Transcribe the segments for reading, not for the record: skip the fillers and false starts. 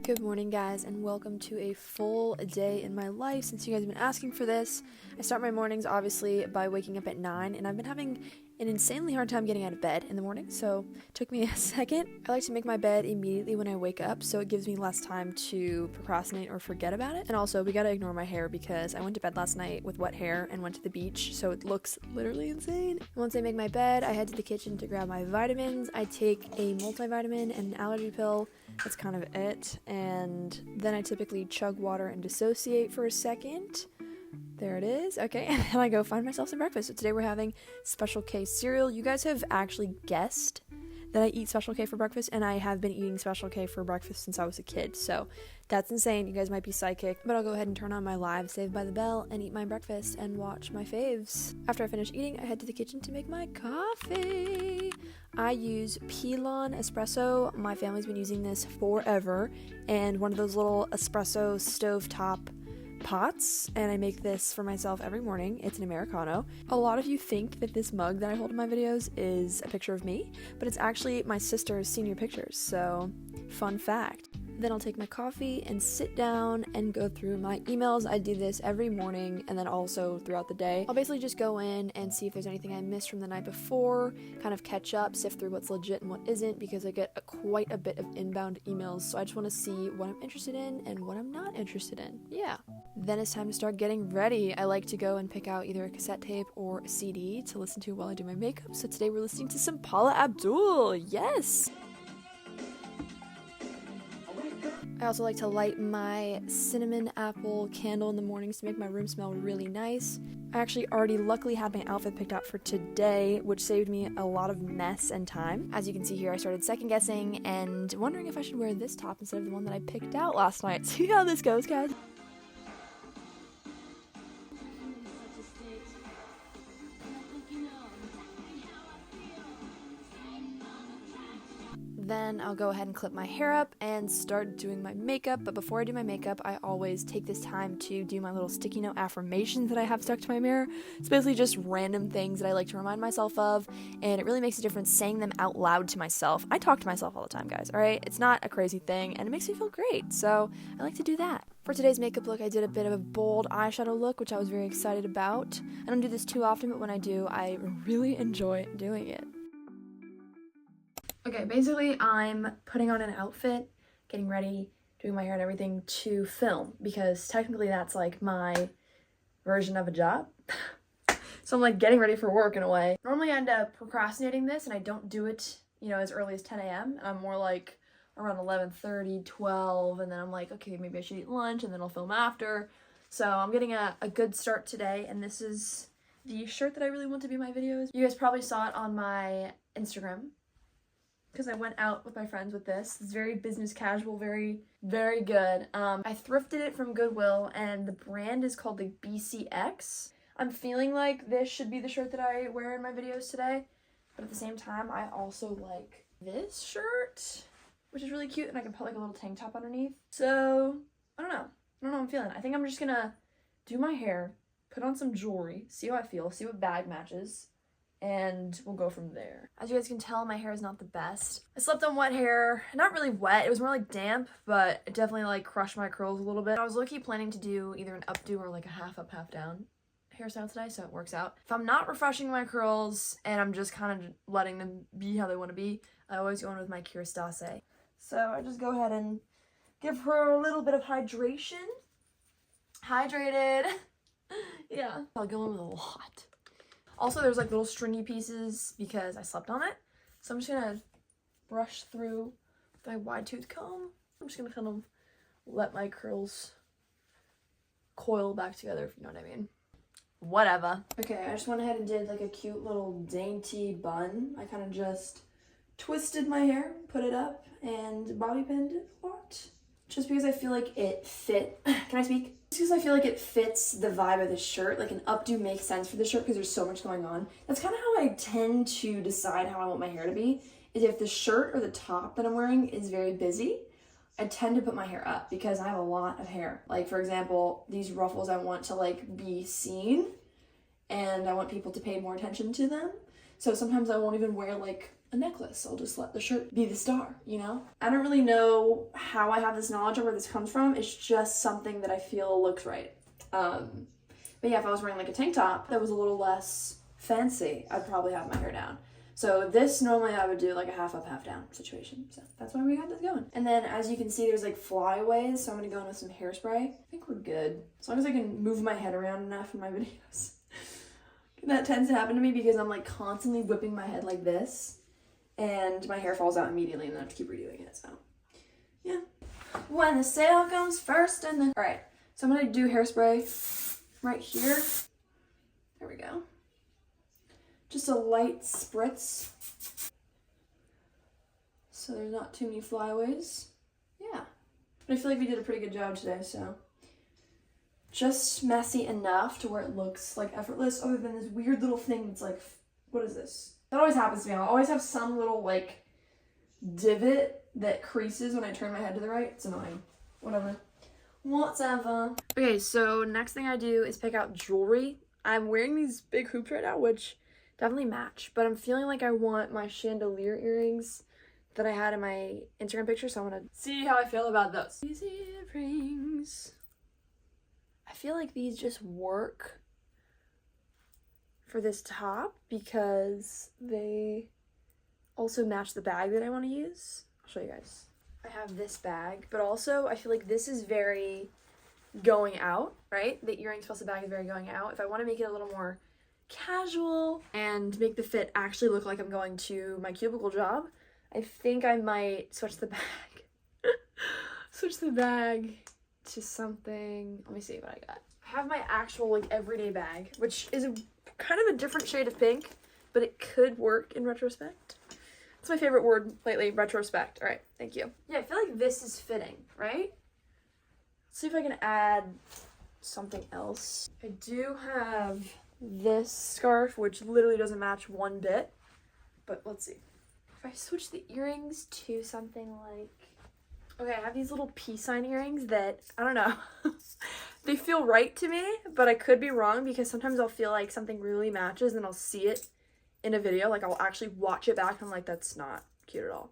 Good morning, guys, and welcome to a full day in my life. Since you guys have been asking for this, I start my mornings obviously by waking up at 9, and I've been having an insanely hard time getting out of bed in the morning, so it took me a second. I like to make my bed immediately when I wake up, so it gives me less time to procrastinate or forget about it. And also, we gotta ignore my hair because I went to bed last night with wet hair and went to the beach, so it looks literally insane. Once I make my bed, I head to the kitchen to grab my vitamins. I take a multivitamin and an allergy pill. That's kind of it. And then I typically chug water and dissociate for a second. There it is. Okay, and then I go find myself some breakfast. So today we're having Special K cereal. You guys have actually guessed that I eat Special K for breakfast, and I have been eating Special K for breakfast since I was a kid. So that's insane. You guys might be psychic, but I'll go ahead and turn on my live Saved by the Bell and eat my breakfast and watch my faves. After I finish eating, I head to the kitchen to make my coffee. I use Pilon Espresso. My family's been using this forever, and one of those little espresso stovetop pots, and I make this for myself every morning. It's an Americano. A lot of you think that this mug that I hold in my videos is a picture of me, but it's actually my sister's senior pictures, so fun fact. Then I'll take my coffee and sit down and go through my emails. I do this every morning and then also throughout the day. I'll basically just go in and see if there's anything I missed from the night before, kind of catch up, sift through what's legit and what isn't, because I get quite a bit of inbound emails, so I just want to see what I'm interested in and what I'm not interested in. Yeah. Then it's time to start getting ready. I like to go and pick out either a cassette tape or a CD to listen to while I do my makeup. So today we're listening to some Paula Abdul. Yes! I also like to light my cinnamon apple candle in the mornings to make my room smell really nice. I actually already luckily had my outfit picked out for today, which saved me a lot of mess and time. As you can see here, I started second guessing and wondering if I should wear this top instead of the one that I picked out last night. See how this goes, guys? Then I'll go ahead and clip my hair up and start doing my makeup. But before I do my makeup, I always take this time to do my little sticky note affirmations that I have stuck to my mirror. It's basically just random things that I like to remind myself of, and it really makes a difference saying them out loud to myself. I talk to myself all the time, guys, alright? It's not a crazy thing, and it makes me feel great, so I like to do that. For today's makeup look, I did a bit of a bold eyeshadow look, which I was very excited about. I don't do this too often, but when I do, I really enjoy doing it. Okay, basically I'm putting on an outfit, getting ready, doing my hair and everything to film, because technically that's like my version of a job. So I'm like getting ready for work in a way. Normally I end up procrastinating this and I don't do it, as early as 10 a.m. I'm more like around 11:30, 12, and then I'm like, okay, maybe I should eat lunch and then I'll film after. So I'm getting a good start today, and this is the shirt that I really want to be my videos. You guys probably saw it on my Instagram, because I went out with my friends with this. It's very business casual, very, very good. I thrifted it from Goodwill, and the brand is called like BCX. I'm feeling like this should be the shirt that I wear in my videos today, but at the same time, I also like this shirt, which is really cute, and I can put like a little tank top underneath. So, I don't know how I'm feeling. I think I'm just gonna do my hair, put on some jewelry, see how I feel, see what bag matches, and we'll go from there. As you guys can tell, my hair is not the best. I slept on wet hair. Not really wet, it was more like damp, but it definitely like crushed my curls a little bit. I was low-key planning to do either an updo or like a half up, half down hairstyle today, so it works out. If I'm not refreshing my curls and I'm just kind of letting them be how they want to be, I always go in with my Kerastase. So I just go ahead and give her a little bit of hydration. Hydrated. Yeah. I'll go in with a lot. Also, there's like little stringy pieces because I slept on it. So I'm just gonna brush through with my wide tooth comb. I'm just gonna kind of let my curls coil back together, if you know what I mean. Whatever. Okay, I just went ahead and did like a cute little dainty bun. I kind of just twisted my hair, put it up, and bobby pinned it a lot. Just because I feel like it fit. Can I speak? Just because I feel like it fits the vibe of the shirt. Like an updo makes sense for the shirt because there's so much going on. That's kind of how I tend to decide how I want my hair to be. Is if the shirt or the top that I'm wearing is very busy, I tend to put my hair up because I have a lot of hair. Like for example, these ruffles I want to like be seen, and I want people to pay more attention to them. So sometimes I won't even wear like a necklace. I'll just let the shirt be the star, you know? I don't really know how I have this knowledge or where this comes from. It's just something that I feel looks right. But yeah, if I was wearing like a tank top that was a little less fancy, I'd probably have my hair down. So this normally I would do like a half up, half down situation. So that's why we got this going. And then as you can see, there's like flyaways. So I'm gonna go in with some hairspray. I think we're good. As long as I can move my head around enough in my videos. That tends to happen to me because I'm like constantly whipping my head like this and my hair falls out immediately and then I have to keep redoing it. So yeah. When the sale comes first and then, all right. So I'm gonna do hairspray right here. There we go. Just a light spritz. So there's not too many flyaways. Yeah. But I feel like we did a pretty good job today, so. Just messy enough to where it looks like effortless, other than this weird little thing that's like, what is this? That always happens to me. I'll always have some little like divot that creases when I turn my head to the right. It's annoying. Whatever. Okay, so next thing I do is pick out jewelry. I'm wearing these big hoops right now, which definitely match, but I'm feeling like I want my chandelier earrings that I had in my Instagram picture, so I'm gonna see how I feel about those. These earrings. I feel like these just work for this top because they also match the bag that I want to use. I'll show you guys. I have this bag, but also I feel like this is very going out, right? The earrings plus the bag is very going out. If I want to make it a little more casual and make the fit actually look like I'm going to my cubicle job, I think I might switch the bag. Switch the bag to something. Let me see what I got. I have my actual like everyday bag, which is kind of a different shade of pink, but it could work in retrospect. It's my favorite word lately, retrospect. All right, thank you. Yeah, I feel like this is fitting, right? Let's see if I can add something else. I do have this scarf, which literally doesn't match one bit, but let's see. If I switch the earrings to something like, okay, I have these little peace sign earrings that, I don't know, they feel right to me, but I could be wrong because sometimes I'll feel like something really matches and I'll see it in a video, like I'll actually watch it back and I'm like, that's not cute at all.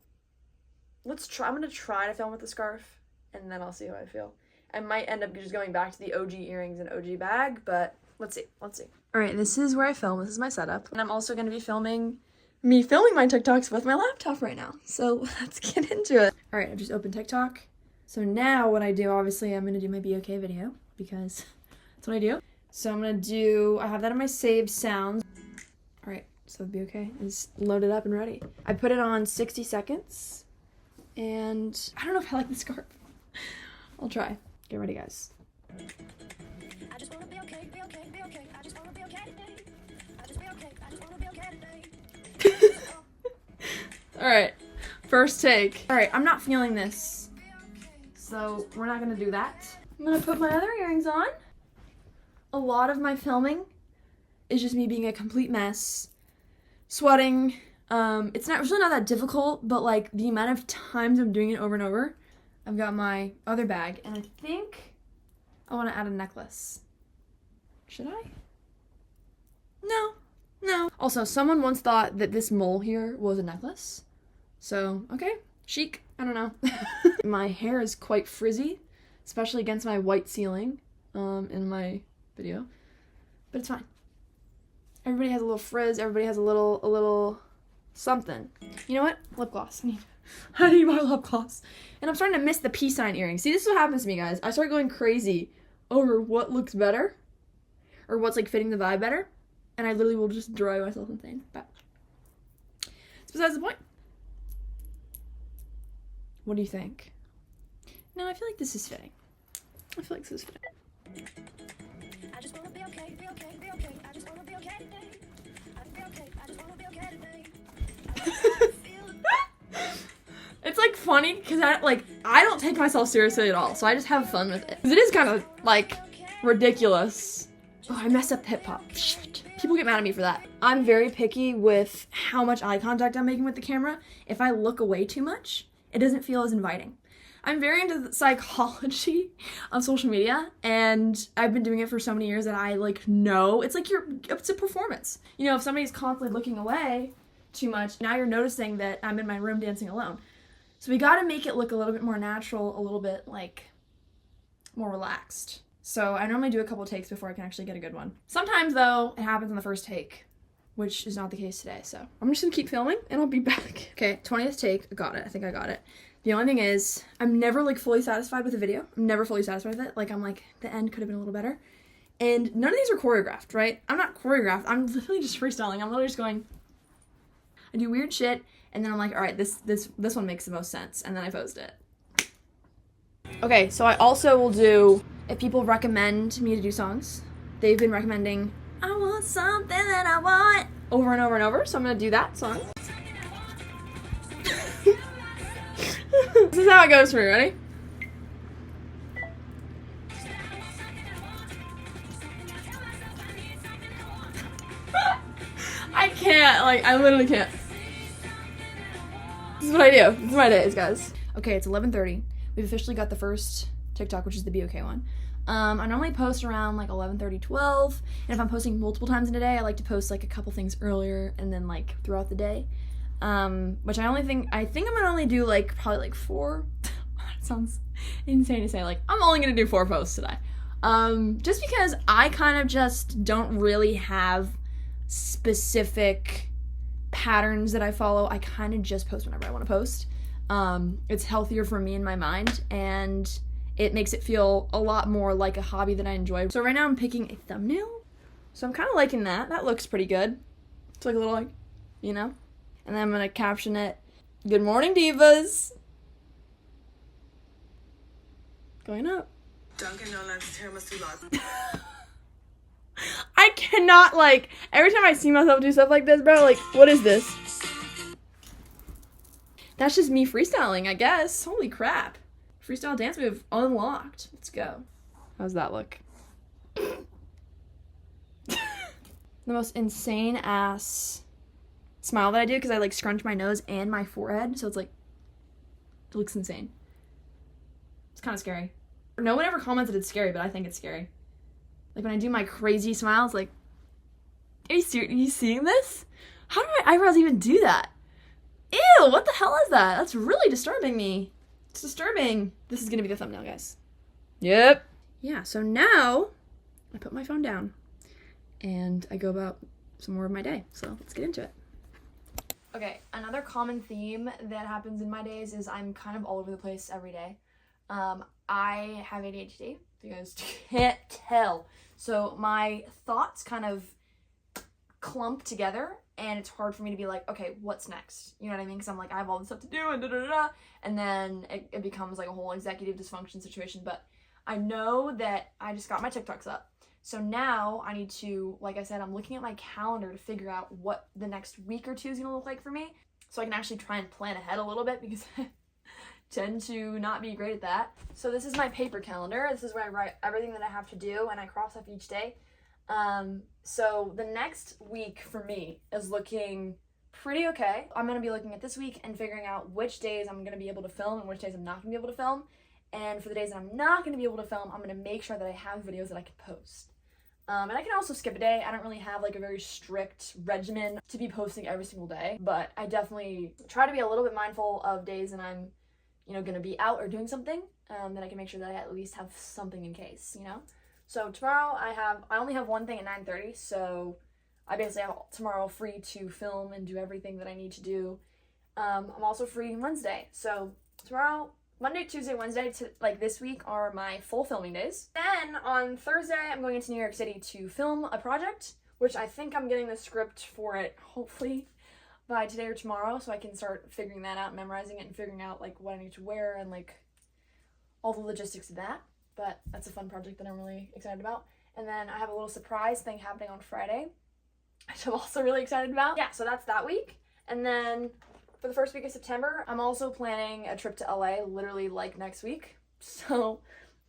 Let's try, I'm gonna try to film with the scarf and then I'll see how I feel. I might end up just going back to the OG earrings and OG bag, but let's see. All right, this is where I film, this is my setup. And I'm also gonna be filming my TikToks with my laptop right now. So let's get into it. All right, I've just opened TikTok. So now what I do, obviously I'm gonna do my BOK video because that's what I do. So I have that in my saved sounds. All right, so the BOK is loaded up and ready. I put it on 60 seconds and I don't know if I like the scarf. I'll try. Get ready, guys. I just wanna be okay, be okay, be okay. I just wanna be okay today. I just be okay, I just wanna be okay today. All right, first take. All right, I'm not feeling this, so we're not gonna do that. I'm gonna put my other earrings on. A lot of my filming is just me being a complete mess, sweating. It's really not that difficult, but like the amount of times I'm doing it over and over. I've got my other bag, and I think I want to add a necklace. Should I? No. Also, someone once thought that this mole here was a necklace. So, okay, chic. I don't know. My hair is quite frizzy, especially against my white ceiling in my video, but it's fine. Everybody has a little frizz. Everybody has a little something. You know what? Lip gloss. I need my lip gloss. And I'm starting to miss the peace sign earrings. See, this is what happens to me, guys. I start going crazy over what looks better or what's like fitting the vibe better, and I literally will just drive myself insane. But it's besides the point. What do you think? No, I feel like this is fitting. I feel like this is fitting. I just wanna be okay, be okay, be okay. I just wanna be okay today. I be okay, I just wanna be okay today. It's like funny because I don't take myself seriously at all, so I just have fun with it. 'Cause it is kind of like ridiculous. Oh, I messed up hip hop. Shit. People get mad at me for that. I'm very picky with how much eye contact I'm making with the camera. If I look away too much, it doesn't feel as inviting. I'm very into the psychology of social media, and I've been doing it for so many years that I like know it's like it's a performance. You know, if somebody's constantly looking away too much, now you're noticing that I'm in my room dancing alone. So we got to make it look a little bit more natural, a little bit like more relaxed. So I normally do a couple takes before I can actually get a good one. Sometimes though, it happens in the first take, which is not the case today. So I'm just gonna keep filming and I'll be back. Okay, 20th take, I got it. I think I got it. The only thing is, I'm never like fully satisfied with the video. I'm never fully satisfied with it. Like I'm like, the end could have been a little better. And none of these are choreographed, right? I'm not choreographed. I'm literally just freestyling. I'm literally just going, I do weird shit, and then I'm like, all right, this one makes the most sense, and then I post it. Okay, so I also will do, if people recommend me to do songs, they've been recommending, I want something that I want, over and over and over, so I'm gonna do that song. This is how it goes for me, ready? I can't, like, I literally can't. This is what I do. This is my days, guys. Okay, it's 11:30. We've officially got the first TikTok, which is the BOK one. I normally post around like 11:30, 12, and if I'm posting multiple times in a day, I like to post like a couple things earlier and then like throughout the day. Which I think I'm gonna only do like probably like 4. That sounds insane to say. Like I'm only gonna do 4 posts today. Just because I kind of just don't really have specific patterns that I follow. I kind of just post whenever I want to post. It's healthier for me in my mind, and it makes it feel a lot more like a hobby that I enjoy. So right now I'm picking a thumbnail. So I'm kind of liking that. That looks pretty good. It's like a little like, you know? And then I'm going to caption it, Good morning, divas. Going up. Dunkin' Donuts tiramisu latte. I cannot, like, every time I see myself do stuff like this, bro, like, what is this? That's just me freestyling, I guess. Holy crap. Freestyle dance move unlocked. Let's go. How's that look? The most insane ass smile that I do, because I like scrunch my nose and my forehead, so it's like, it looks insane. It's kind of scary. No one ever comments that it's scary, but I think it's scary. Like when I do my crazy smiles, like, are you seeing this? How do my eyebrows even do that? Ew, what the hell is that? That's really disturbing me. It's disturbing. This is gonna be the thumbnail, guys. Yep. Yeah, so now I put my phone down and I go about some more of my day. So let's get into it. Okay, another common theme that happens in my days is I'm kind of all over the place every day. I have ADHD, if you guys can't tell. So my thoughts kind of clump together, and it's hard for me to be like, okay, what's next? You know what I mean? Because I'm like, I have all this stuff to do, and da-da-da-da, and then it becomes like a whole executive dysfunction situation. But I know that I just got my TikToks up. So now I need to, like I said, I'm looking at my calendar to figure out what the next week or two is going to look like for me, so I can actually try and plan ahead a little bit, because I tend to not be great at that. So this is my paper calendar. This is where I write everything that I have to do, and I cross off each day. So the next week for me is looking pretty okay. I'm going to be looking at this week and figuring out which days I'm going to be able to film and which days I'm not going to be able to film. And for the days that I'm not going to be able to film, I'm going to make sure that I have videos that I can post. And I can also skip a day. I don't really have like a very strict regimen to be posting every single day, but I definitely try to be a little bit mindful of days that I'm, you know, going to be out or doing something, that I can make sure that I at least have something in case, you know? So tomorrow I only have one thing at 9:30, so I basically have tomorrow free to film and do everything that I need to do. I'm also free Wednesday, so tomorrow, Monday, Tuesday, Wednesday, like this week are my full filming days. Then on Thursday, I'm going into New York City to film a project, which I think I'm getting the script for it, hopefully, by today or tomorrow, so I can start figuring that out, memorizing it, and figuring out like what I need to wear and like all the logistics of that. But that's a fun project that I'm really excited about. And then I have a little surprise thing happening on Friday, which I'm also really excited about. Yeah, so that's that week. And then for the first week of September, I'm also planning a trip to LA, literally like next week. So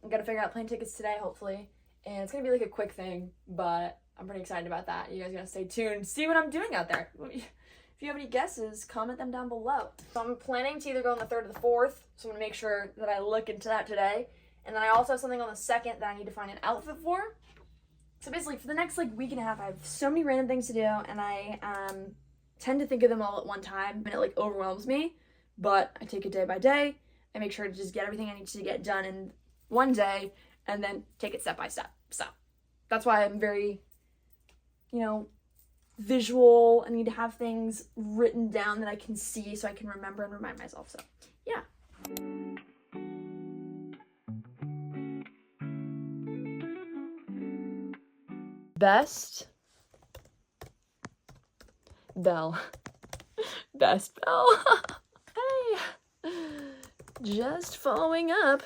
I'm gonna figure out plane tickets today, hopefully. And it's gonna be like a quick thing, but I'm pretty excited about that. You guys are gonna stay tuned, see what I'm doing out there. If you have any guesses, comment them down below. So I'm planning to either go on the 3rd or the 4th, so I'm gonna make sure that I look into that today. And then I also have something on the 2nd that I need to find an outfit for. So basically, for the next week and a half, I have so many random things to do, and I tend to think of them all at one time, and it overwhelms me. But I take it day by day. I make sure to just get everything I need to get done in one day, and then take it step by step. So that's why I'm very, visual. I need to have things written down that I can see so I can remember and remind myself. So yeah. Best bell. Best bell. Hey. Just following up.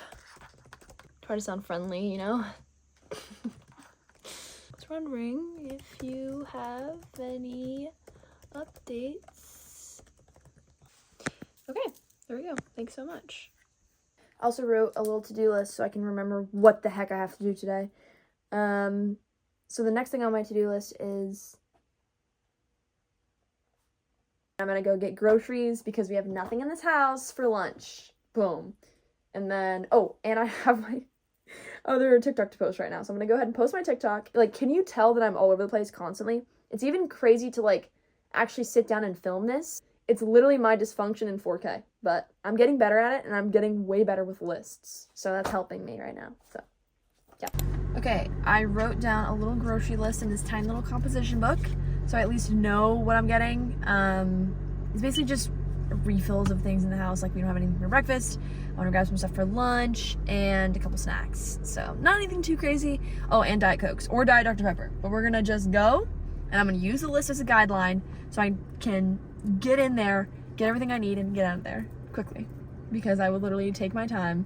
Try to sound friendly, Just wondering if you have any updates. Okay, there we go. Thanks so much. I also wrote a little to-do list so I can remember what the heck I have to do today. So the next thing on my to-do list is I'm gonna go get groceries because we have nothing in this house for lunch. Boom. And then, and I have my other TikTok to post right now. So I'm gonna go ahead and post my TikTok. Can you tell that I'm all over the place constantly? It's even crazy to actually sit down and film this. It's literally my dysfunction in 4K, but I'm getting better at it, and I'm getting way better with lists. So that's helping me right now. So yeah. Okay, I wrote down a little grocery list in this tiny little composition book, so I at least know what I'm getting. It's basically just refills of things in the house, we don't have anything for breakfast. I want to grab some stuff for lunch and a couple snacks. So not anything too crazy. Oh, and Diet Cokes or Diet Dr. Pepper. But we're gonna just go, and I'm gonna use the list as a guideline so I can get in there, get everything I need, and get out of there quickly. Because I would literally take my time.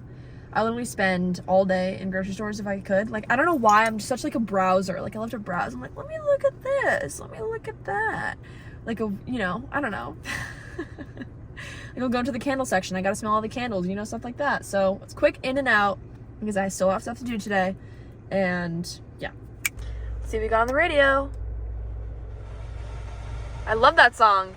I literally spend all day in grocery stores if I could. I don't know why I'm just such a browser. I love to browse. I'm let me look at this. Let me look at that. I don't know. I'll go into the candle section. I gotta smell all the candles, stuff like that. So it's quick in and out because I still have stuff to do today. And yeah. Let's see what we got on the radio. I love that song.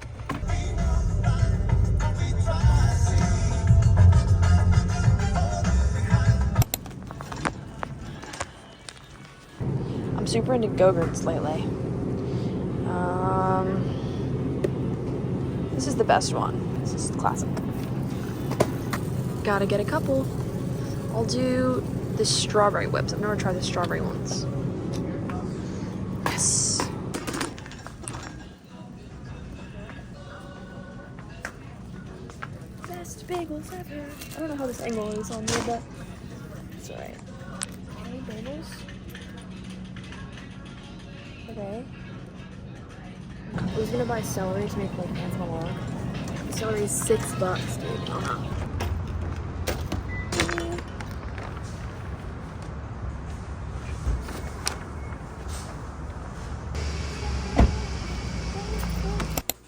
I'm super into Go-Gurts lately. This is the best one. This is classic. Gotta get a couple. I'll do the strawberry whips. I've never tried the strawberry ones. Yes. Best bagels ever. I don't know how this angle is on there, but it's alright. Okay, bagels. Okay. I was gonna buy celery to make hands on the log. Celery is $6, dude.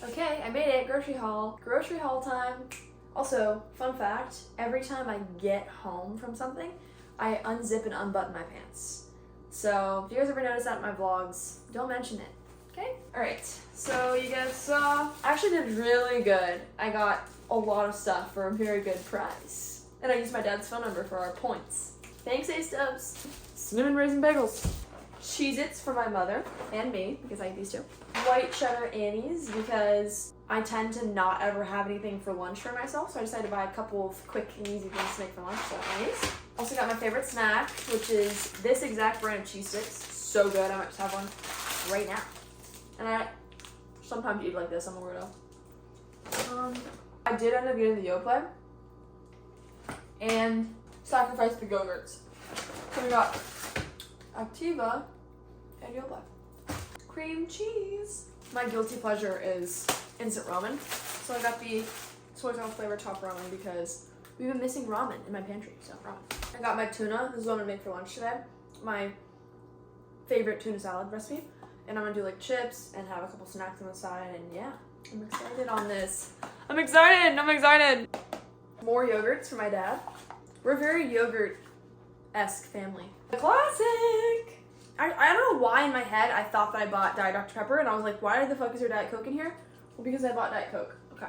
Okay, I made it. Grocery haul. Grocery haul time. Also, fun fact, every time I get home from something, I unzip and unbutton my pants. So, if you guys ever notice that in my vlogs, don't mention it. Okay? Alright, so you guys saw, I actually did really good. I got a lot of stuff for a very good price. And I used my dad's phone number for our points. Thanks, A-Stubs. Cinnamon Raisin Bagels. Cheez-Its for my mother and me, because I eat these too. White cheddar Annie's, because I tend to not ever have anything for lunch for myself, so I decided to buy a couple of quick and easy things to make for lunch, so Annie's. Also got my favorite snack, which is this exact brand of Cheez Sticks. So good, I might just have one right now. And I sometimes eat like this, I'm a weirdo. I did end up getting the Yoplait and sacrificed the Go-Gurts. So we got Activa and Yoplait. Cream cheese. My guilty pleasure is instant ramen. So I got the soy sauce flavor top ramen because we've been missing ramen in my pantry, so ramen. I got my tuna. This is what I'm gonna make for lunch today. My favorite tuna salad recipe. And I'm gonna do chips and have a couple snacks on the side, and yeah, I'm excited on this. I'm excited! More yogurts for my dad. We're a very yogurt-esque family. A classic! I don't know why in my head I thought that I bought Diet Dr. Pepper, and I was like, why the fuck is there Diet Coke in here? Well, because I bought Diet Coke. Okay.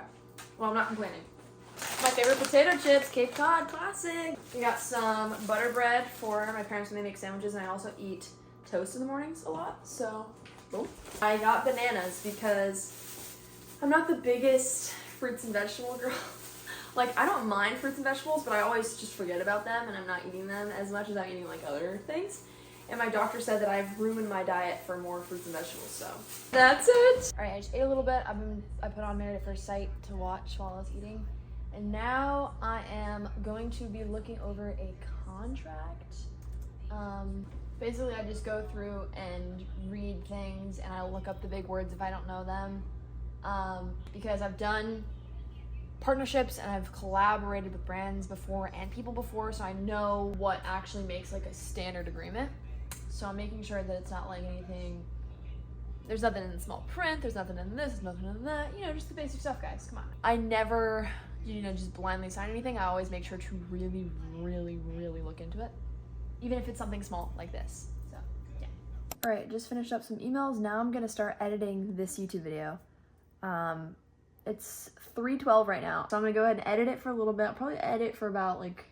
Well, I'm not complaining. My favorite potato chips, Cape Cod, classic. We got some butter bread for my parents when they make sandwiches, and I also eat toast in the mornings a lot, so boom. I got bananas because I'm not the biggest fruits and vegetable girl. Like, I don't mind fruits and vegetables, but I always just forget about them, and I'm not eating them as much as I'm eating, like, other things. And my doctor said that I've ruined my diet for more fruits and vegetables, so that's it. All right, I just ate a little bit. I put on Married at First Sight to watch while I was eating. And now I am going to be looking over a contract. Basically, I just go through and read things, and I look up the big words if I don't know them. Because I've done partnerships and I've collaborated with brands before and people before, so I know what actually makes like a standard agreement. So I'm making sure that it's not like anything, there's nothing in the small print, there's nothing in this, there's nothing in that, you know, just the basic stuff, guys, come on. I never, you know, just blindly sign anything. I always make sure to really, really, really look into it, even if it's something small like this, so, yeah. All right, just finished up some emails. Now I'm gonna start editing this YouTube video. It's 3:12 right now, so I'm gonna go ahead and edit it for a little bit. I'll probably edit for about like,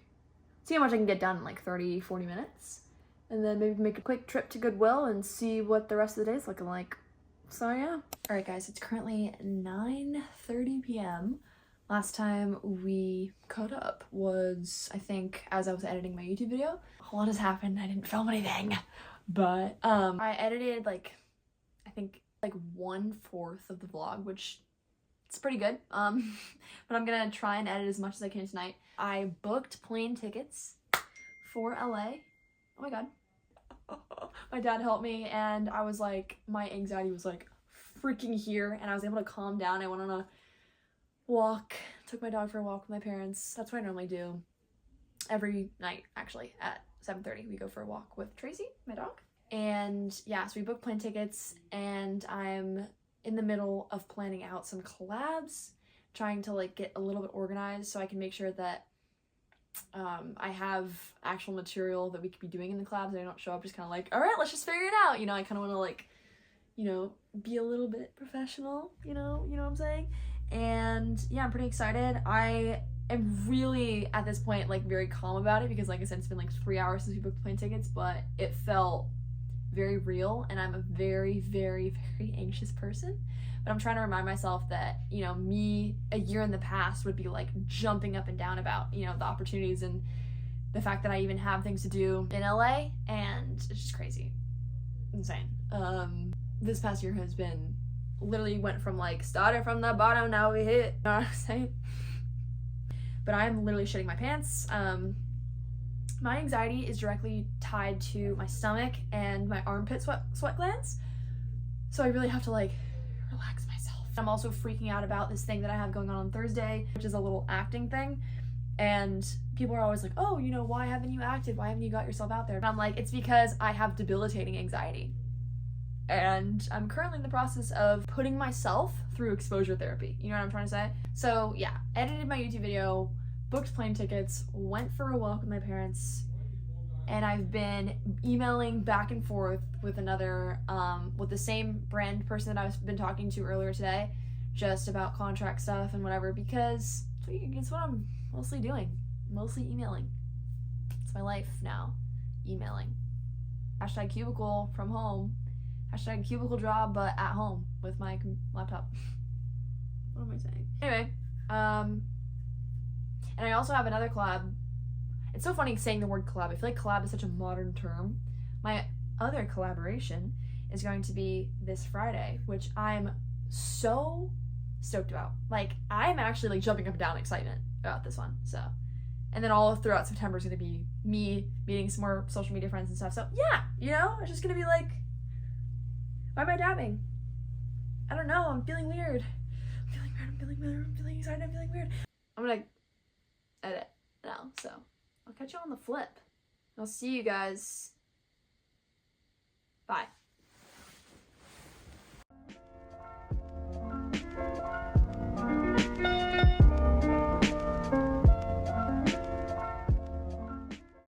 see how much I can get done in like 30-40 minutes, and then maybe make a quick trip to Goodwill and see what the rest of the day is looking like. So yeah. All right guys, it's currently 9:30 p.m. Last time we caught up was, I think, as I was editing my YouTube video. A lot has happened. I didn't film anything, but I edited like, I think like 1/4 of the vlog, which it's pretty good. But I'm gonna try and edit as much as I can tonight. I booked plane tickets for LA. Oh my god. My dad helped me, and I was like, my anxiety was like freaking here, and I was able to calm down. I went on a walk, took my dog for a walk with my parents. That's what I normally do every night, actually. At 7:30 we go for a walk with Tracy, my dog. And yeah, so we booked plane tickets, and I'm in the middle of planning out some collabs, trying to like get a little bit organized so I can make sure that I have actual material that we could be doing in the collabs, and I don't show up just kind of like, all right, let's just figure it out. You know, I kind of want to like, you know, be a little bit professional, you know what I'm saying? And yeah, I'm pretty excited. I am really at this point like very calm about it because, like I said, it's been like 3 hours since we booked plane tickets, but it felt very real, and I'm a very, very, very anxious person. But I'm trying to remind myself that, you know, me a year in the past would be like jumping up and down about, you know, the opportunities and the fact that I even have things to do in LA, and it's just crazy. Insane. This past year has been, literally went from like started from the bottom, now we hit, you know what I'm saying? But I'm literally shitting my pants. My anxiety is directly tied to my stomach and my armpit sweat glands. So I really have to like relax myself. I'm also freaking out about this thing that I have going on Thursday, which is a little acting thing. And people are always like, oh, you know, why haven't you acted? Why haven't you got yourself out there? And I'm like, it's because I have debilitating anxiety. And I'm currently in the process of putting myself through exposure therapy. You know what I'm trying to say? So yeah, edited my YouTube video, booked plane tickets, went for a walk with my parents, and I've been emailing back and forth with another, with the same brand person that I've been talking to earlier today, just about contract stuff and whatever, because it's what I'm mostly doing, mostly emailing. It's my life now, emailing. Hashtag cubicle from home, hashtag cubicle job, but at home with my laptop. What am I saying? Anyway, and I also have another collab. It's so funny saying the word collab. I feel like collab is such a modern term. My other collaboration is going to be this Friday, which I'm so stoked about. Like, I'm actually like jumping up and down excitement about this one. So, and then all throughout September is going to be me meeting some more social media friends and stuff. So yeah, you know, it's just going to be like, why am I dabbing? I don't know. I'm feeling weird. I'm feeling weird. I'm feeling weird. I'm feeling excited. I'm feeling weird. I'm going to edit now. So I'll catch you on the flip. I'll see you guys. Bye.